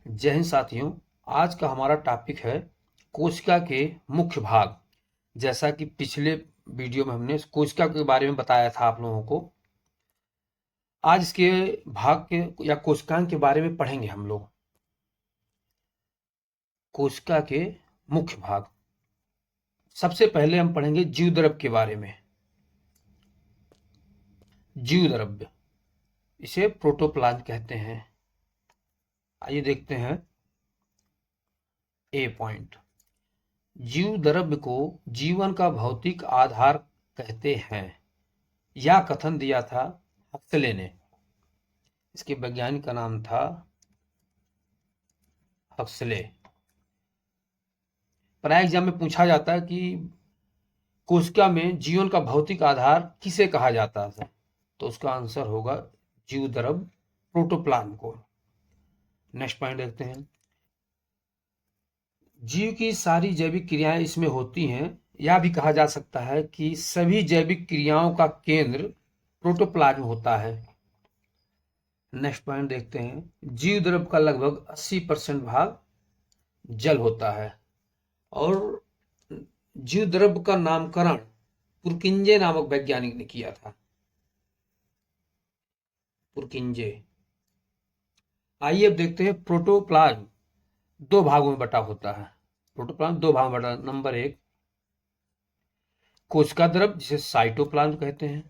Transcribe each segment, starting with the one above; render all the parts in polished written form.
जय हिंद साथियों। आज का हमारा टॉपिक है कोशिका के मुख्य भाग। जैसा कि पिछले वीडियो में हमने कोशिका के बारे में बताया था आप लोगों को, आज इसके भाग के या कोशिकांग के बारे में पढ़ेंगे हम लोग। कोशिका के मुख्य भाग, सबसे पहले हम पढ़ेंगे जीव द्रव्य के बारे में। जीव द्रव्य, इसे प्रोटोप्लाज्म कहते हैं। आइए देखते हैं ए पॉइंट। जीव द्रव्य को जीवन का भौतिक आधार कहते हैं। यह कथन दिया था हक्सले ने। इसके वैज्ञानिक का नाम था हक्सले। प्राय एग्जाम में पूछा जाता है कि कोशिका में जीवन का भौतिक आधार किसे कहा जाता है, तो उसका आंसर होगा जीव द्रव्य, प्रोटोप्लाज्म को। नेक्स्ट पॉइंट देखते हैं। जीव की सारी जैविक क्रियाएं इसमें होती हैं। यह भी कहा जा सकता है कि सभी जैविक क्रियाओं का केंद्र प्रोटोप्लाज्म होता है। नेक्स्ट पॉइंट देखते हैं। जीव द्रव्य का लगभग 80% भाग जल होता है और जीव द्रव्य का नामकरण पुरकिंजे नामक वैज्ञानिक ने किया था। पुरकिंजे। आइए अब देखते हैं प्रोटोप्लाज्म दो भागों में बटा होता है। प्रोटोप्लाज्म दो भागों में बटा। नंबर 1 कोशिका द्रव्य, जिसे साइटोप्लाज्म कहते हैं।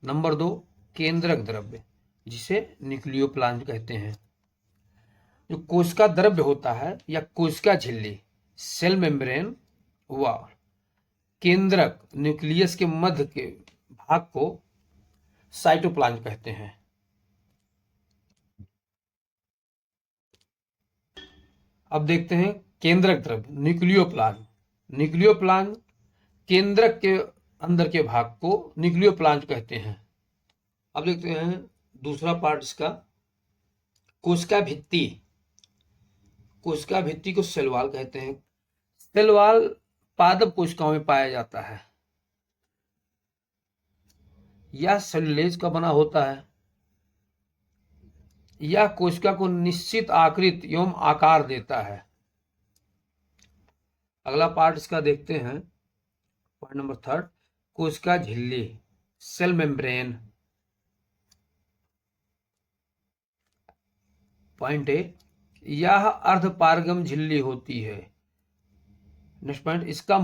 नंबर 2 केंद्रक द्रव्य, जिसे न्यूक्लियोप्लाज्म कहते हैं। जो कोशिका द्रव्य होता है या कोशिका झिल्ली, सेल मेम्ब्रेन व केंद्रक न्यूक्लियस के मध्य के भाग को साइटोप्लाज्म कहते हैं। अब देखते हैं केंद्रक द्रव्य, न्यूक्लियोप्लाज्म। न्यूक्लियोप्लाज्म केंद्रक के अंदर के भाग को न्यूक्लियोप्लाज्म कहते हैं। अब देखते हैं दूसरा पार्ट इसका, कोशिका भित्ति। कोशिका भित्ति को सेल वॉल कहते हैं। सेल वॉल पादप कोशिकाओं में पाया जाता है। यह सेलुलोज का बना होता है। यह कोशिका को निश्चित आकृति एवं आकार देता है। अगला पार्ट इसका देखते हैं, पॉइंट नंबर 3, कोशिका झिल्ली, सेल मेम्ब्रेन। पॉइंट ए, यह अर्धपारगम झिल्ली होती है। नेक्स्ट पॉइंट, इसका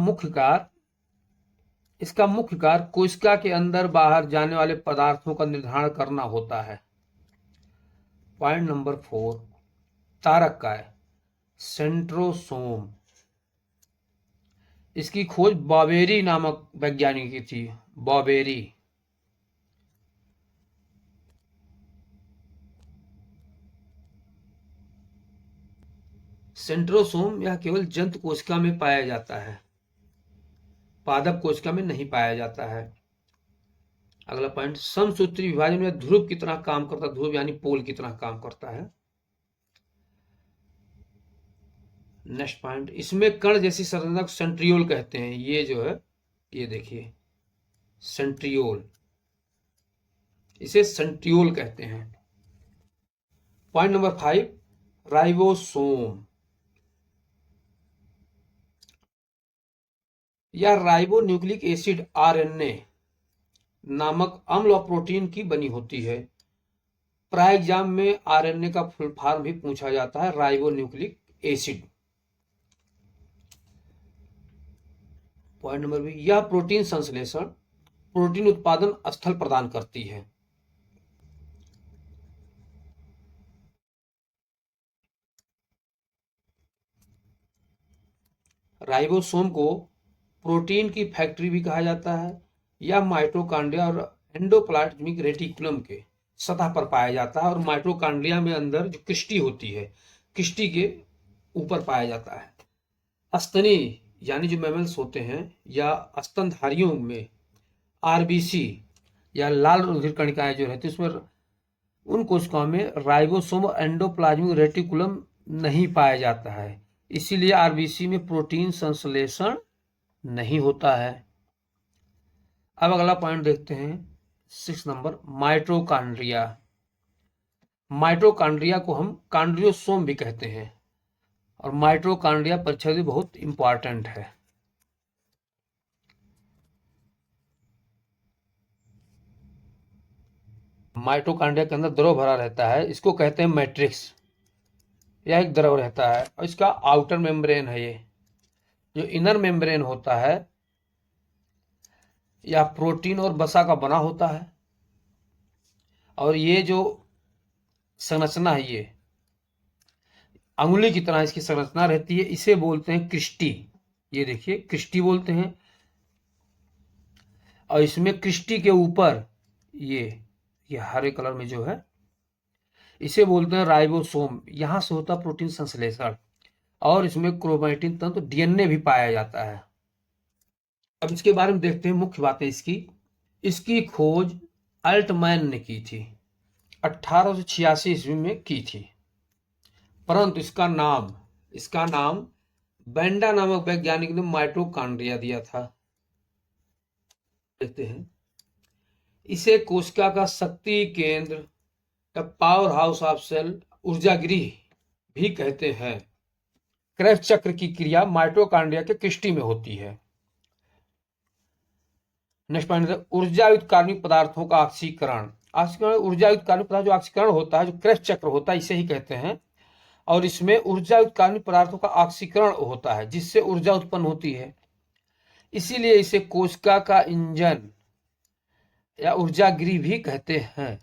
मुख्य कार्य कोशिका के अंदर बाहर जाने वाले पदार्थों का निर्धारण करना होता है। पॉइंट नंबर 4, तारक काय, सेंट्रोसोम। इसकी खोज बॉबेरी नामक वैज्ञानिक की थी। बॉबेरी। सेंट्रोसोम यह केवल जंतु कोशिका में पाया जाता है, पादप कोशिका में नहीं पाया जाता है। अगला पॉइंट, समसूत्री विभाजन में ध्रुव की तरह काम करता है। ध्रुव यानी पोल की तरह काम करता है। नेक्स्ट पॉइंट, इसमें कण जैसी संरचना को सेंट्रियोल कहते हैं। ये जो है, ये देखिए सेंट्रियोल, इसे सेंट्रियोल कहते हैं। Point number 5, ribosome. यह राइबो न्यूक्लिक एसिड आरएनए नामक अम्ल और प्रोटीन की बनी होती है। प्राय एग्जाम में आरएनए का फुल फॉर्म भी पूछा जाता है, ribonucleic acid. Point number B, यह प्रोटीन संश्लेषण, प्रोटीन उत्पादन स्थल प्रदान करती है। राइबोसोम को प्रोटीन की फैक्ट्री भी कहा जाता है। यह माइटोकॉन्ड्रिया और एंडोप्लाज्मिक रेटिकुलम के सतह पर पाया जाता है और माइटोकॉन्ड्रिया में अंदर जो क्रिस्टी होती है, क्रिस्टी के ऊपर पाया जाता है। स्तनी यानी जो मैमल्स होते हैं या स्तनधारियों में आरबीसी या लाल रुधिर कणिकाएं जो रहती है, उसमें उन कोशिकाओं में राइबोसोम और एंडोप्लाज्मिक रेटिकुलम नहीं पाया जाता है। इसीलिए आरबीसी में प्रोटीन संश्लेषण नहीं होता है। अब अगला पॉइंट देखते हैं, 6 नंबर, माइटोकॉन्ड्रिया। माइटोकॉन्ड्रिया को हम कॉन्ड्रियोसोम भी कहते हैं, और माइटोकॉन्ड्रिया परीक्षा भी बहुत इंपॉर्टेंट है। माइटोकॉन्ड्रिया के अंदर द्रव भरा रहता है, इसको कहते हैं मैट्रिक्स। यह एक द्रव रहता है और इसका आउटर मेम्ब्रेन है। ये जो इनर मेम्ब्रेन होता है यह प्रोटीन और वसा का बना होता है, और ये जो संरचना है ये अंगुली की तरह इसकी संरचना रहती है। इसे बोलते हैं क्रिस्टी। ये देखिए क्रिस्टी बोलते हैं। और इसमें क्रिस्टी के ऊपर ये हरे कलर में जो है इसे बोलते हैं राइबोसोम। यहां से होता प्रोटीन संश्लेषण, और इसमें क्रोमैटिन तंत्र डीएनए भी पाया जाता है। अब इसके बारे में देखते हैं मुख्य बातें इसकी खोज अल्टमैन ने की थी, 1886 ईस्वी में की थी। परंतु इसका नाम बेंडा नामक वैज्ञानिक ने माइटोकॉन्ड्रिया दिया था। देखते हैं, इसे कोशिका का शक्ति केंद्र या पावर हाउस ऑफ सेल, ऊर्जा गृह भी कहते हैं। क्रेब्स चक्र की क्रिया माइटोकॉन्ड्रिया के क्रिस्टी में होती है। नेक्स्ट पॉइंट, ऊर्जायुक्त कार्बनिक पदार्थों का ऑक्सीकरण। ऊर्जायुक्त कार्बनिक पदार्थ जो ऑक्सीकरण होता है, जो क्रेब्स चक्र होता है, इसे ही कहते हैं। और इसमें ऊर्जायुक्त कार्बनिक पदार्थों का ऑक्सीकरण होता है, जिससे ऊर्जा उत्पन्न होती है। इसीलिए इसे कोशिका का इंजन या ऊर्जा गृह भी कहते हैं।